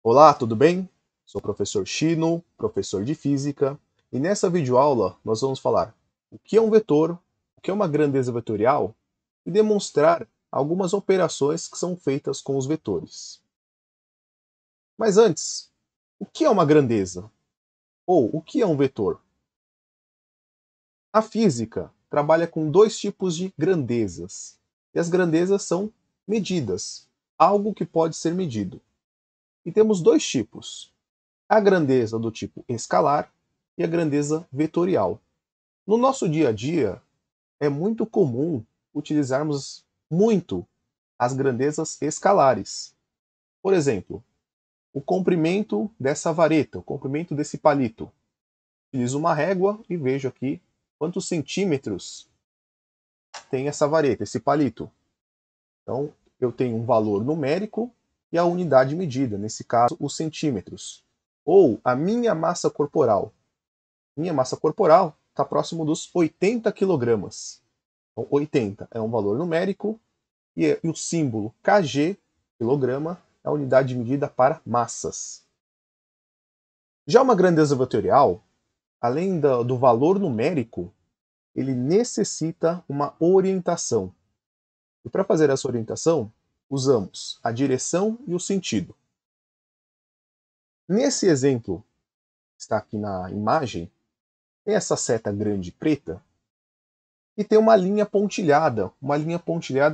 Olá, tudo bem? Sou o professor Shino, professor de Física, e nessa videoaula nós vamos falar o que é um vetor, o que é uma grandeza vetorial e demonstrar algumas operações que são feitas com os vetores. Mas antes, o que é uma grandeza? Ou o que é um vetor? A física trabalha com dois tipos de grandezas, e as grandezas são medidas, algo que pode ser medido. E temos dois tipos: a grandeza do tipo escalar e a grandeza vetorial. No nosso dia a dia, é muito comum utilizarmos muito as grandezas escalares. Por exemplo, o comprimento dessa vareta, o comprimento desse palito. Utilizo uma régua e vejo aqui quantos centímetros tem essa vareta, esse palito. Então, eu tenho um valor numérico e a unidade medida, nesse caso, os centímetros. Ou a minha massa corporal. Minha massa corporal está próximo dos 80 quilogramas. Então, 80 é um valor numérico e o símbolo kg, quilograma, é a unidade medida para massas. Já uma grandeza vetorial, além do valor numérico, ele necessita uma orientação. E para fazer essa orientação, usamos a direção e o sentido. Nesse exemplo, que está aqui na imagem, tem essa seta grande preta e tem uma linha pontilhada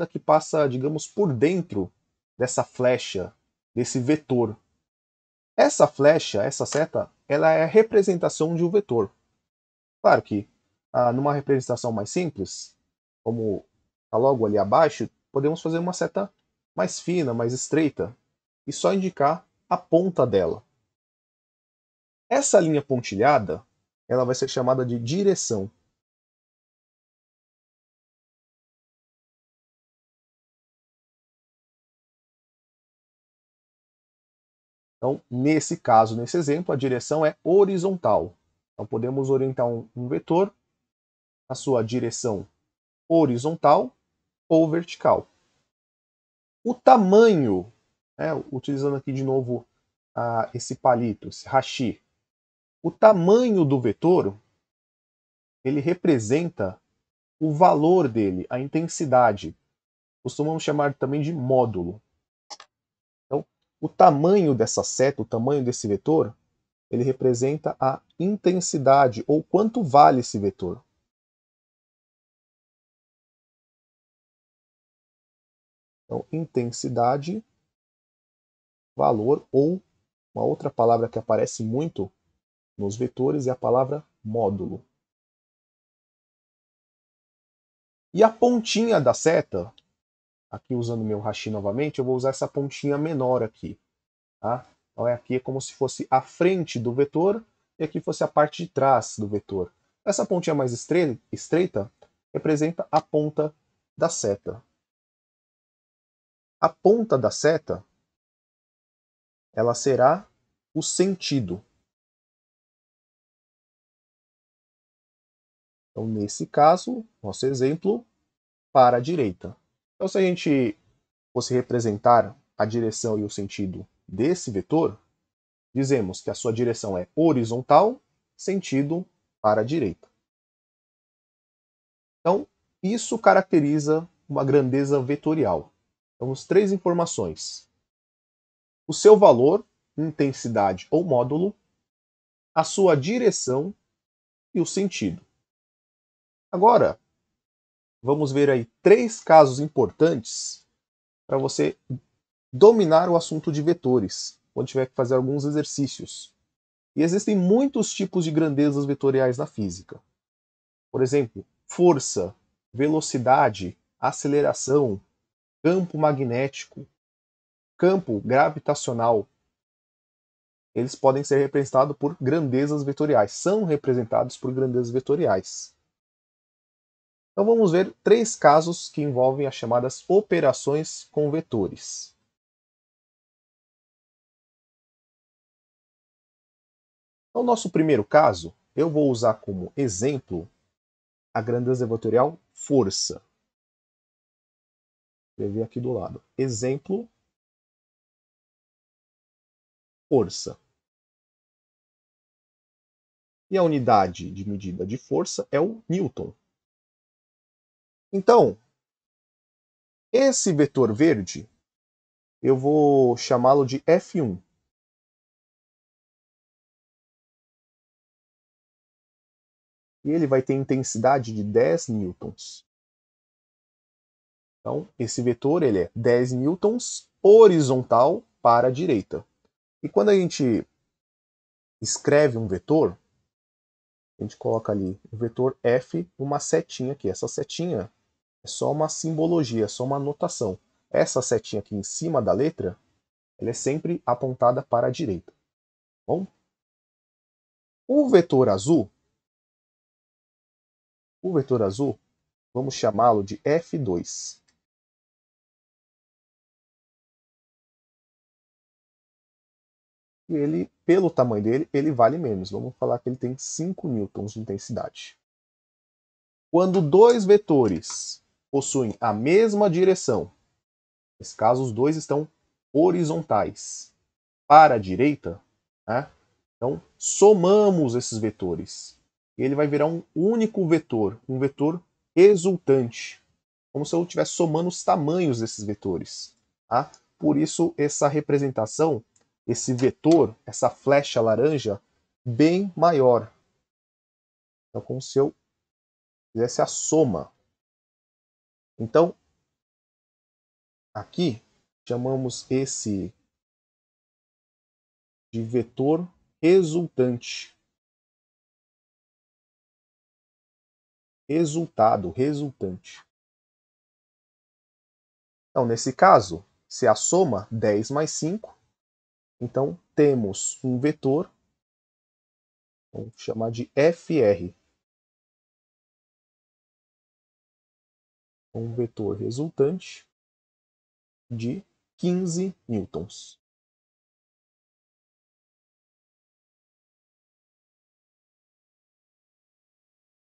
que passa, digamos, por dentro dessa flecha, desse vetor. Essa flecha, essa seta, ela é a representação de um vetor. Claro que, numa representação mais simples, como está logo ali abaixo, podemos fazer uma seta mais fina, mais estreita, e só indicar a ponta dela. Essa linha pontilhada, ela vai ser chamada de direção. Então, nesse caso, nesse exemplo, a direção é horizontal. Então, podemos orientar um vetor na sua direção horizontal ou vertical. O tamanho, né, utilizando aqui de novo esse palito, esse hashi, o tamanho do vetor, ele representa o valor dele, a intensidade. Costumamos chamar também de módulo. Então, o tamanho dessa seta, o tamanho desse vetor, ele representa a intensidade ou quanto vale esse vetor. Então, intensidade, valor, ou uma outra palavra que aparece muito nos vetores é a palavra módulo. E a pontinha da seta, aqui usando meu hashi novamente, eu vou usar essa pontinha menor aqui. Tá? Então aqui é como se fosse a frente do vetor e aqui fosse a parte de trás do vetor. Essa pontinha mais estreita representa a ponta da seta. A ponta da seta, ela será o sentido. Então, nesse caso, nosso exemplo, para a direita. Então, se a gente fosse representar a direção e o sentido desse vetor, dizemos que a sua direção é horizontal, sentido para a direita. Então, isso caracteriza uma grandeza vetorial. Temos três informações: o seu valor, intensidade ou módulo, a sua direção e o sentido. Agora, vamos ver aí três casos importantes para você dominar o assunto de vetores, quando tiver que fazer alguns exercícios. E existem muitos tipos de grandezas vetoriais na física. Por exemplo, força, velocidade, aceleração, campo magnético, campo gravitacional. Eles podem ser representados por grandezas vetoriais, são representados por grandezas vetoriais. Então vamos ver três casos que envolvem as chamadas operações com vetores. No nosso primeiro caso, eu vou usar como exemplo a grandeza vetorial força. Vou escrever aqui do lado. Exemplo força. E a unidade de medida de força é o Newton. Então, esse vetor verde, eu vou chamá-lo de F1. E ele vai ter intensidade de 10 newtons. Então, esse vetor ele é 10 newtons horizontal para a direita. E quando a gente escreve um vetor, a gente coloca ali o vetor F, uma setinha aqui. Essa setinha é só uma simbologia, é só uma notação. Essa setinha aqui em cima da letra, ela é sempre apontada para a direita. Bom? O vetor azul, vamos chamá-lo de F2. E ele, pelo tamanho dele, ele vale menos. Vamos falar que ele tem 5 newtons de intensidade. Quando dois vetores possuem a mesma direção, nesse caso os dois estão horizontais para a direita, né? Então somamos esses vetores. E ele vai virar um único vetor, um vetor resultante, como se eu estivesse somando os tamanhos desses vetores. Tá? Por isso, essa representação, esse vetor, essa flecha laranja, bem maior. Então, como se eu fizesse a soma. Então, aqui, chamamos esse de vetor resultante. Resultado, resultante. Então, nesse caso, se a soma 10 mais 5, então temos um vetor, vamos chamar de FR. Um vetor resultante de 15 newtons.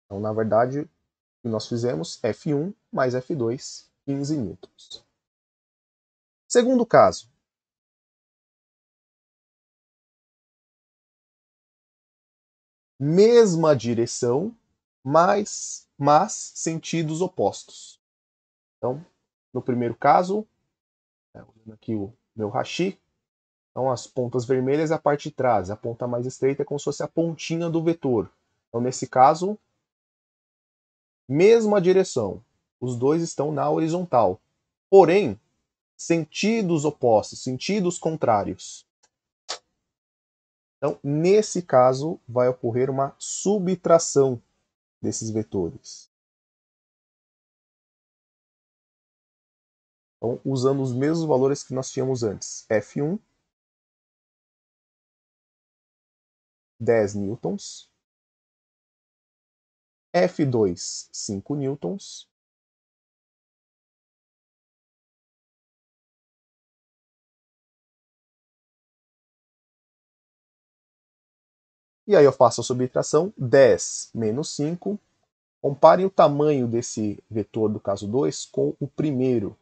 Então, na verdade, o que nós fizemos, F1 mais F2, 15 newtons. Segundo caso. Mesma direção, mas sentidos opostos. Então, no primeiro caso, usando aqui o meu hashi, então as pontas vermelhas é a parte de trás, a ponta mais estreita é como se fosse a pontinha do vetor. Então, nesse caso, mesma direção, os dois estão na horizontal. Porém, sentidos opostos, sentidos contrários. Então, nesse caso, vai ocorrer uma subtração desses vetores. Então, usando os mesmos valores que nós tínhamos antes. F1, 10 newtons. F2, 5 newtons. E aí eu faço a subtração, 10 menos 5. Comparem o tamanho desse vetor do caso 2 com o primeiro.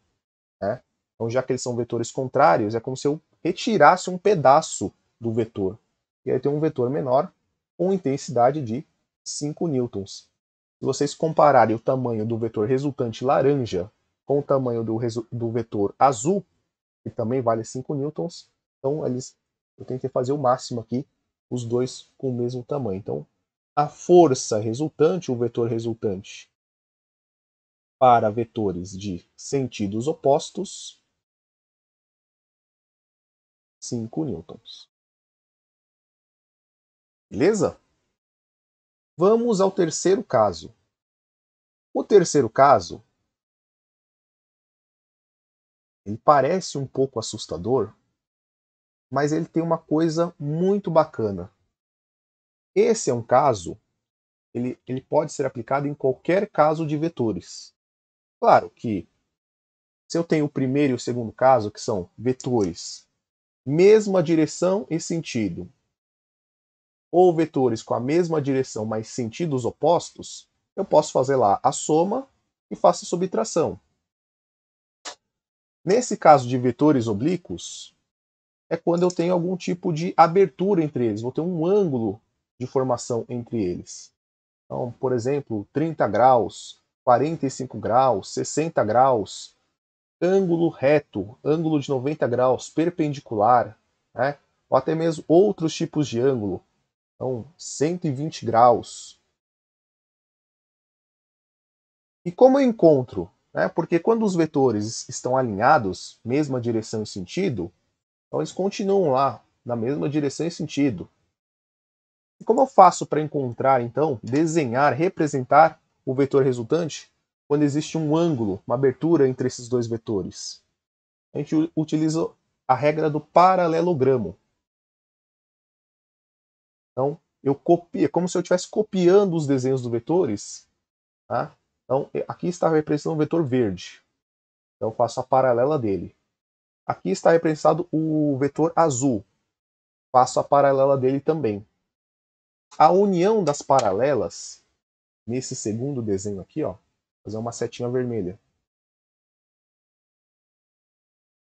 Né? Então, já que eles são vetores contrários, é como se eu retirasse um pedaço do vetor. E aí tem um vetor menor com intensidade de 5 newtons. Se vocês compararem o tamanho do vetor resultante laranja com o tamanho do vetor azul, que também vale 5 newtons, então eu tentei fazer o máximo aqui, os dois com o mesmo tamanho. Então, a força resultante, o vetor resultante, para vetores de sentidos opostos, 5 newtons. Beleza? Vamos ao terceiro caso. O terceiro caso, ele parece um pouco assustador, mas ele tem uma coisa muito bacana. Esse é um caso, ele pode ser aplicado em qualquer caso de vetores. Claro que se eu tenho o primeiro e o segundo caso, que são vetores, mesma direção e sentido, ou vetores com a mesma direção, mas sentidos opostos, eu posso fazer lá a soma e faço a subtração. Nesse caso de vetores oblíquos, é quando eu tenho algum tipo de abertura entre eles, vou ter um ângulo de formação entre eles. Então, por exemplo, 30 graus, 45 graus, 60 graus, ângulo reto, ângulo de 90 graus, perpendicular, né? Ou até mesmo outros tipos de ângulo. Então, 120 graus. E como eu encontro? Né? Porque quando os vetores estão alinhados, mesma direção e sentido, então eles continuam lá, na mesma direção e sentido. E como eu faço para encontrar, então, desenhar, representar o vetor resultante quando existe um ângulo, uma abertura entre esses dois vetores? A gente utiliza a regra do paralelogramo. Então, eu copio, é como se eu estivesse copiando os desenhos dos vetores. Tá? Então, aqui está representando o vetor verde. Então, eu faço a paralela dele. Aqui está representado o vetor azul. Faço a paralela dele também. A união das paralelas, nesse segundo desenho aqui, ó, fazer uma setinha vermelha.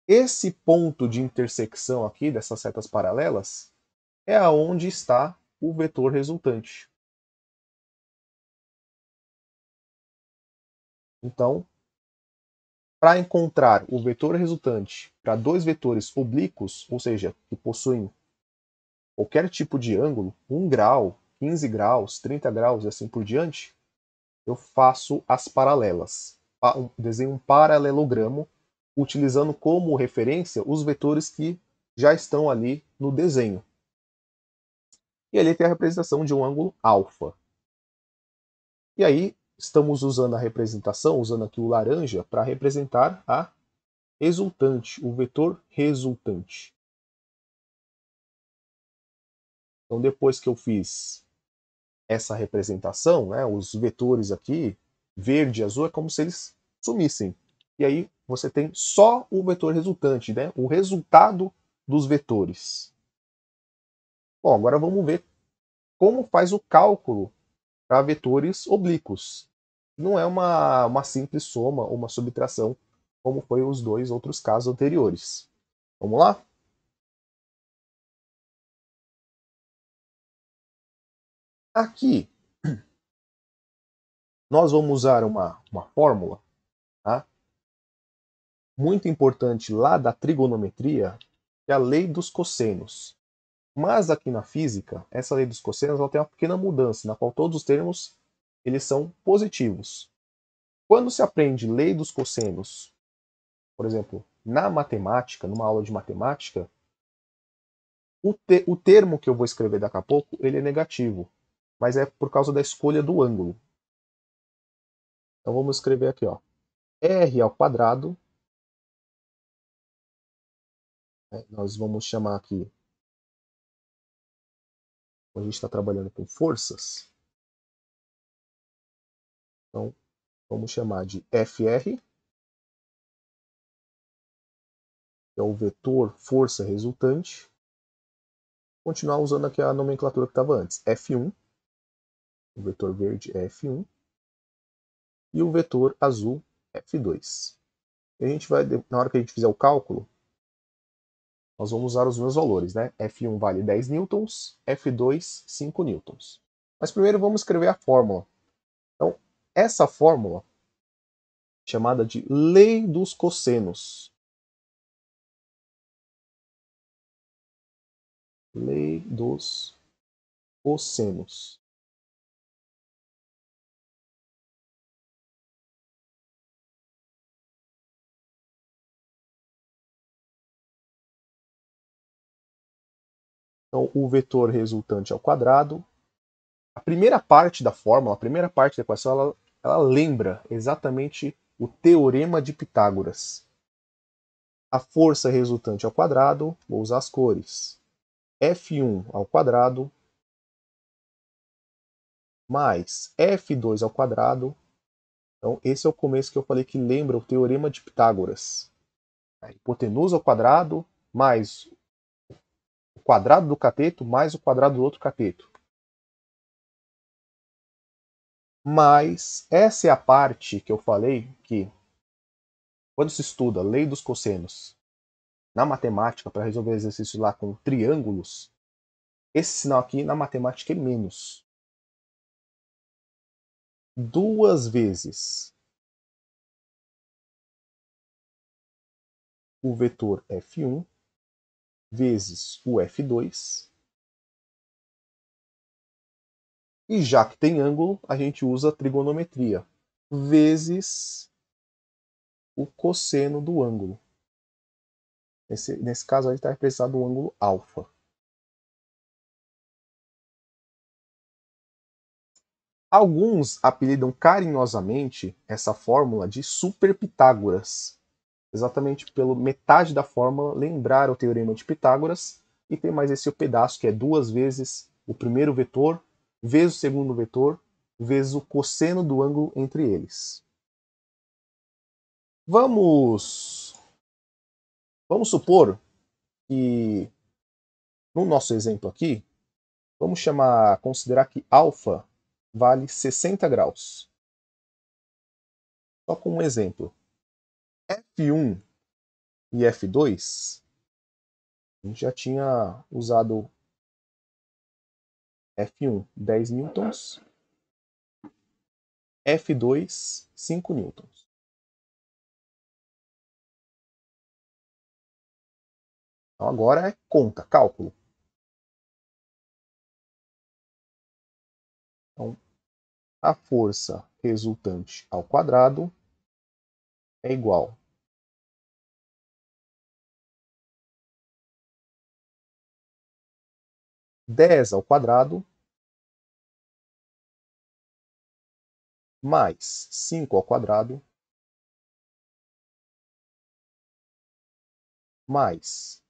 Esse ponto de intersecção aqui, dessas setas paralelas, é aonde está o vetor resultante. Então, para encontrar o vetor resultante para dois vetores oblíquos, ou seja, que possuem qualquer tipo de ângulo, 1 grau, 15 graus, 30 graus e assim por diante, eu faço as paralelas. Desenho um paralelogramo, utilizando como referência os vetores que já estão ali no desenho. E ali tem a representação de um ângulo alfa. E aí, estamos usando a representação, usando aqui o laranja, para representar a resultante, o vetor resultante. Então, depois que eu fiz essa representação, né, os vetores aqui, verde e azul, é como se eles sumissem. E aí você tem só o vetor resultante, né, o resultado dos vetores. Bom, agora vamos ver como faz o cálculo para vetores oblíquos. Não é uma simples soma ou uma subtração, como foi os dois outros casos anteriores. Vamos lá? Aqui, nós vamos usar uma fórmula, tá? Muito importante lá da trigonometria, que é a lei dos cossenos. Mas aqui na física, essa lei dos cossenos ela tem uma pequena mudança, na qual todos os termos eles são positivos. Quando se aprende lei dos cossenos, por exemplo, na matemática, numa aula de matemática, o termo que eu vou escrever daqui a pouco ele é negativo, mas é por causa da escolha do ângulo. Então vamos escrever aqui, ó, r ao quadrado, né, nós vamos chamar aqui, a gente está trabalhando com forças, então vamos chamar de FR, que é o vetor força resultante. Continuar usando aqui a nomenclatura que estava antes. F1, o vetor verde é F1, e o vetor azul F2. E a gente vai, na hora que a gente fizer o cálculo, nós vamos usar os meus valores, né? F1 vale 10 newtons, F2 5 newtons. Mas primeiro vamos escrever a fórmula. Então, essa fórmula, chamada de lei dos cossenos. Lei dos cossenos. Então, o vetor resultante ao quadrado. A primeira parte da fórmula, a primeira parte da equação, ela lembra exatamente o teorema de Pitágoras. A força resultante ao quadrado, vou usar as cores. F1 ao quadrado mais F2 ao quadrado. Então, esse é o começo que eu falei que lembra o teorema de Pitágoras. A hipotenusa ao quadrado mais o quadrado do cateto mais o quadrado do outro cateto. Mas essa é a parte que eu falei que, quando se estuda a lei dos cossenos na matemática, para resolver exercício lá com triângulos, esse sinal aqui na matemática é menos. 2 vezes o vetor F1 vezes o F2. E já que tem ângulo, a gente usa a trigonometria, vezes o cosseno do ângulo. Nesse caso, a gente está representado o ângulo alfa. Alguns apelidam carinhosamente essa fórmula de Super Pitágoras, exatamente pelo metade da fórmula lembrar o teorema de Pitágoras, e tem mais esse pedaço que é 2 vezes o primeiro vetor, vezes o segundo vetor, vezes o cosseno do ângulo entre eles. Vamos supor que, no nosso exemplo aqui, vamos considerar que alfa vale 60 graus. Só como um exemplo. F1 e F2, a gente já tinha usado F1 10 newtons, F2 5 newtons. Então agora é conta, cálculo. Então, a força resultante ao quadrado é igual a 10 ao quadrado mais 5 ao quadrado mais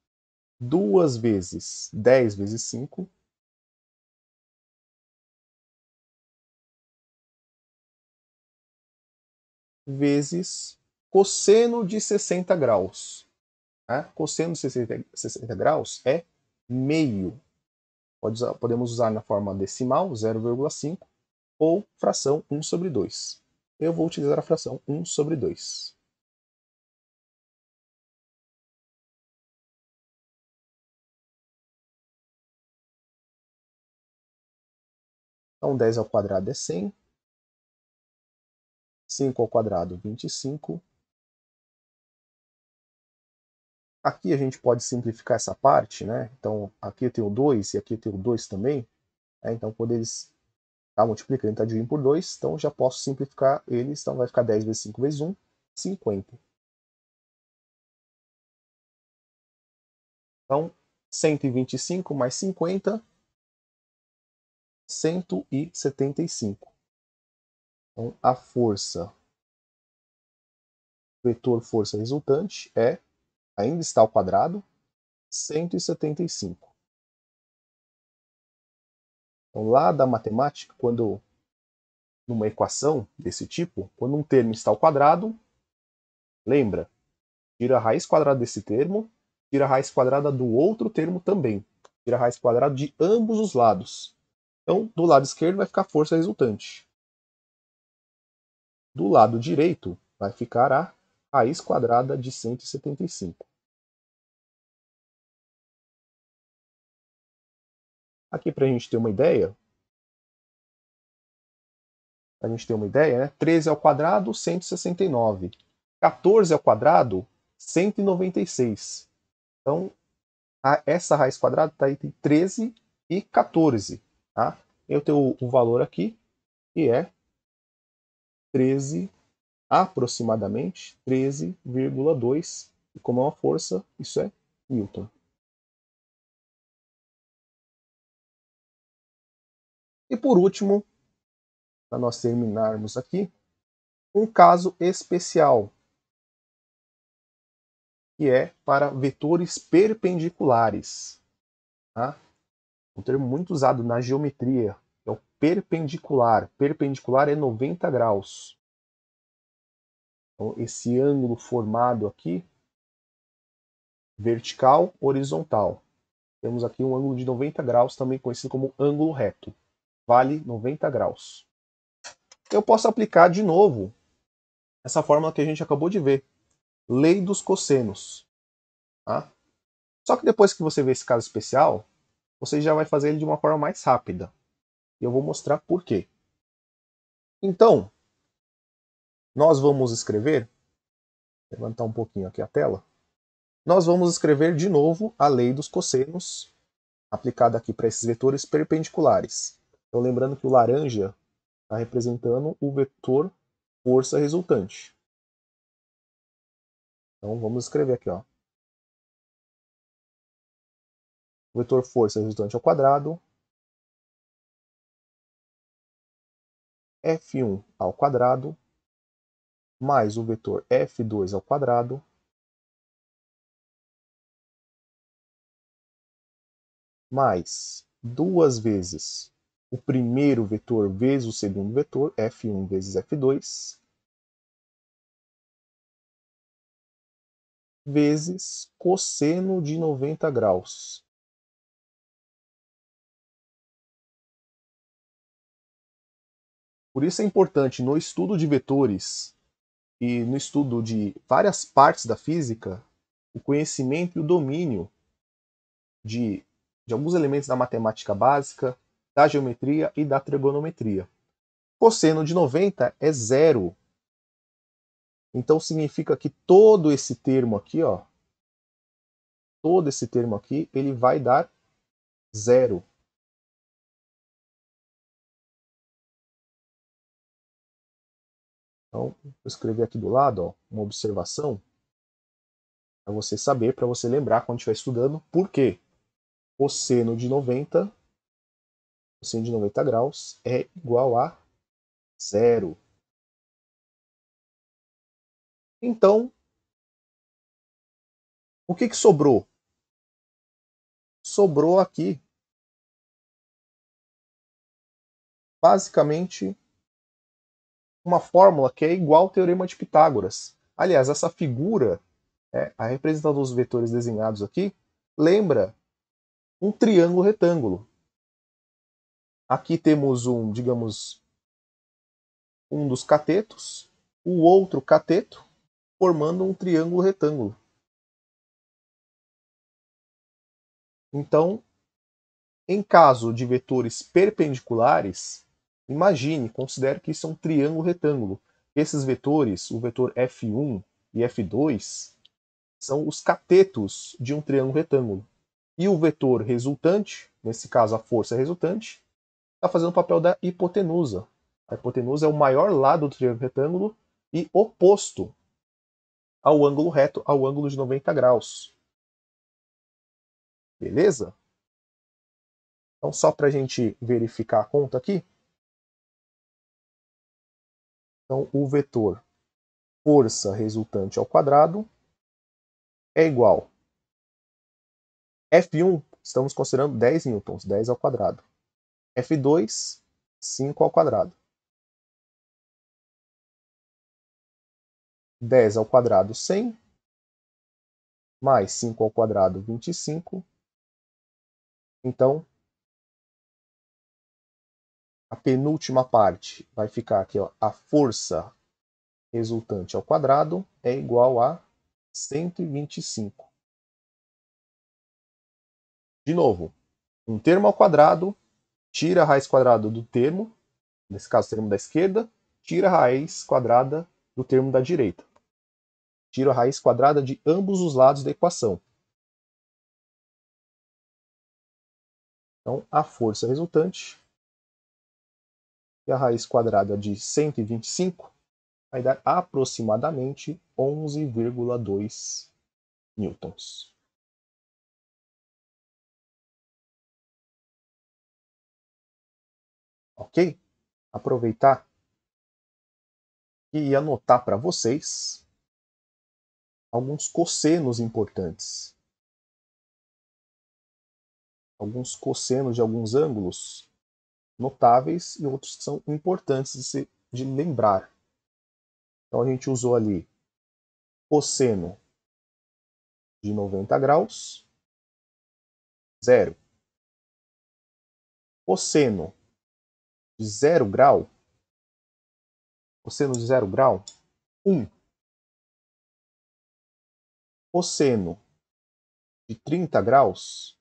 2 vezes 10 vezes 5 vezes cosseno de 60 graus. Cosseno de 60 graus é meio. Podemos usar na forma decimal, 0,5, ou fração 1 sobre 2. Eu vou utilizar a fração 1 sobre 2. Então 10 ao quadrado é 100. 5 ao quadrado, 25. Aqui a gente pode simplificar essa parte, né? Então aqui eu tenho 2 e aqui eu tenho 2 também. Então quando eles estão multiplicando, está dividindo por 2, então já posso simplificar eles. Então vai ficar 10 vezes 5 vezes 1, 50. Então 125 mais 50, 175. Então a força, vetor força resultante ainda está ao quadrado, 175. Então lá da matemática, quando numa equação desse tipo, quando um termo está ao quadrado, lembra, tira a raiz quadrada desse termo, tira a raiz quadrada do outro termo também. Tira a raiz quadrada de ambos os lados. Então, do lado esquerdo vai ficar a força resultante. Do lado direito vai ficar a raiz quadrada de 175. Aqui para a gente ter uma ideia, né? 13 ao quadrado, 169. 14 ao quadrado, 196. Então, essa raiz quadrada está entre 13 e 14. Tá? Eu tenho o valor aqui, que é 13, aproximadamente 13,2. E como é uma força, isso é Newton. E por último, para nós terminarmos aqui, um caso especial, que é para vetores perpendiculares. Tá? Um termo muito usado na geometria, é o perpendicular. Perpendicular é 90 graus. Então, esse ângulo formado aqui, vertical, horizontal. Temos aqui um ângulo de 90 graus, também conhecido como ângulo reto. Vale 90 graus. Eu posso aplicar de novo essa fórmula que a gente acabou de ver. Lei dos cossenos. Tá? Só que depois que você vê esse caso especial, você já vai fazer ele de uma forma mais rápida. E eu vou mostrar por quê. Então, nós vamos escrever, vou levantar um pouquinho aqui a tela, nós vamos escrever de novo a lei dos cossenos, aplicada aqui para esses vetores perpendiculares. Então, lembrando que o laranja está representando o vetor força resultante. Então, vamos escrever aqui, ó. O vetor força resultante ao quadrado, F1 ao quadrado, mais o vetor F2 ao quadrado, mais duas vezes o primeiro vetor vezes o segundo vetor, F1 vezes F2, vezes cosseno de 90 graus. Por isso é importante no estudo de vetores e no estudo de várias partes da física, o conhecimento e o domínio de, de alguns elementos da matemática básica, da geometria e da trigonometria. Cosseno de 90 é zero. Então significa que todo esse termo aqui, ó, todo esse termo aqui, ele vai dar zero. Então, vou escrever aqui do lado, ó, uma observação para você saber, para você lembrar quando estiver estudando, por quê? Cosseno de 90 graus é igual a zero. Então, o que sobrou? Sobrou aqui, basicamente, uma fórmula que é igual ao Teorema de Pitágoras. Aliás, essa figura, a representação dos vetores desenhados aqui, lembra um triângulo retângulo. Aqui temos digamos, um dos catetos, o outro cateto, formando um triângulo retângulo. Então, em caso de vetores perpendiculares, imagine, considere que isso é um triângulo retângulo. Esses vetores, o vetor F1 e F2, são os catetos de um triângulo retângulo. E o vetor resultante, nesse caso a força resultante, está fazendo o papel da hipotenusa. A hipotenusa é o maior lado do triângulo retângulo e oposto ao ângulo reto, ao ângulo de 90 graus. Beleza? Então, só para a gente verificar a conta aqui. Então, o vetor força resultante ao quadrado é igual. F1, estamos considerando 10 newtons, 10 ao quadrado. F2, 5 ao quadrado. 10 ao quadrado, 100. Mais 5 ao quadrado, 25. Então, a penúltima parte vai ficar aqui, ó, a força resultante ao quadrado é igual a 125. De novo, um termo ao quadrado, tira a raiz quadrada do termo, nesse caso o termo da esquerda, tira a raiz quadrada do termo da direita. Tira a raiz quadrada de ambos os lados da equação. Então, a força resultante e a raiz quadrada de 125 vai dar aproximadamente 11,2 newtons. Ok? Aproveitar e anotar para vocês alguns cossenos importantes. Alguns cossenos de alguns ângulos notáveis e outros que são importantes de lembrar. Então a gente usou ali cosseno de 90 graus, 0. Cosseno de 0 grau, cosseno de 0 grau, 1. Cosseno de 30 graus,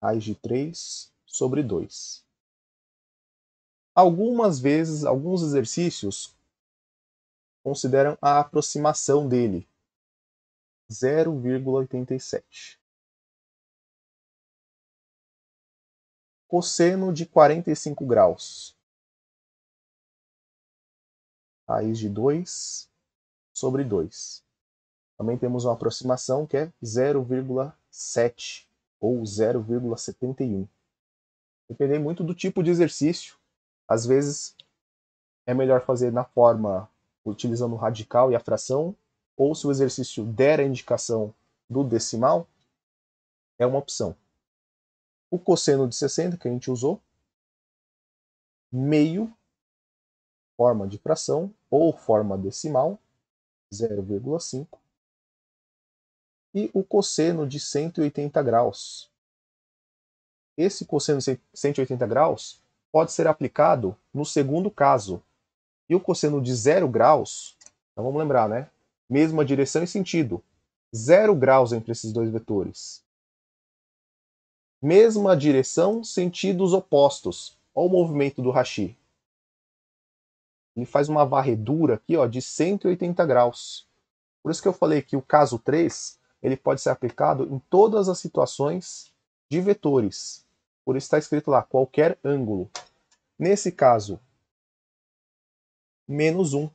raiz de 3 sobre 2. Algumas vezes, alguns exercícios consideram a aproximação dele, 0,87. Cosseno de 45 graus, raiz de 2 sobre 2. Também temos uma aproximação que é 0,7 ou 0,71. Depende muito do tipo de exercício. Às vezes é melhor fazer na forma utilizando o radical e a fração, ou se o exercício der a indicação do decimal, é uma opção. O cosseno de 60 que a gente usou, meio, forma de fração ou forma decimal, 0,5. E o cosseno de 180 graus. Esse cosseno de 180 graus pode ser aplicado no segundo caso. E o cosseno de 0 graus, então vamos lembrar, né? Mesma direção e sentido. 0 graus entre esses dois vetores. Mesma direção, sentidos opostos. Olha o movimento do hashi. Ele faz uma varredura aqui, ó, de 180 graus. Por isso que eu falei que o caso 3 ele pode ser aplicado em todas as situações de vetores. Por isso está escrito lá, qualquer ângulo. Nesse caso, menos 1.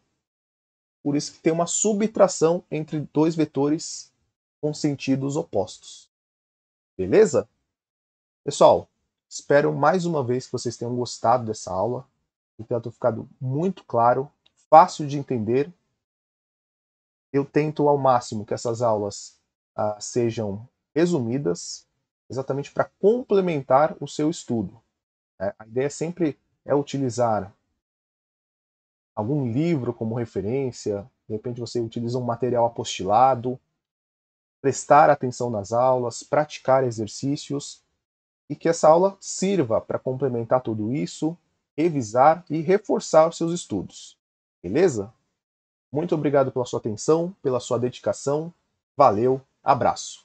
Por isso que tem uma subtração entre dois vetores com sentidos opostos. Beleza? Pessoal, espero mais uma vez que vocês tenham gostado dessa aula. Que tenha ficado muito claro, fácil de entender. Eu tento ao máximo que essas aulas sejam resumidas, exatamente para complementar o seu estudo. A ideia sempre é utilizar algum livro como referência, de repente você utiliza um material apostilado, prestar atenção nas aulas, praticar exercícios, e que essa aula sirva para complementar tudo isso, revisar e reforçar os seus estudos. Beleza? Muito obrigado pela sua atenção, pela sua dedicação. Valeu, abraço!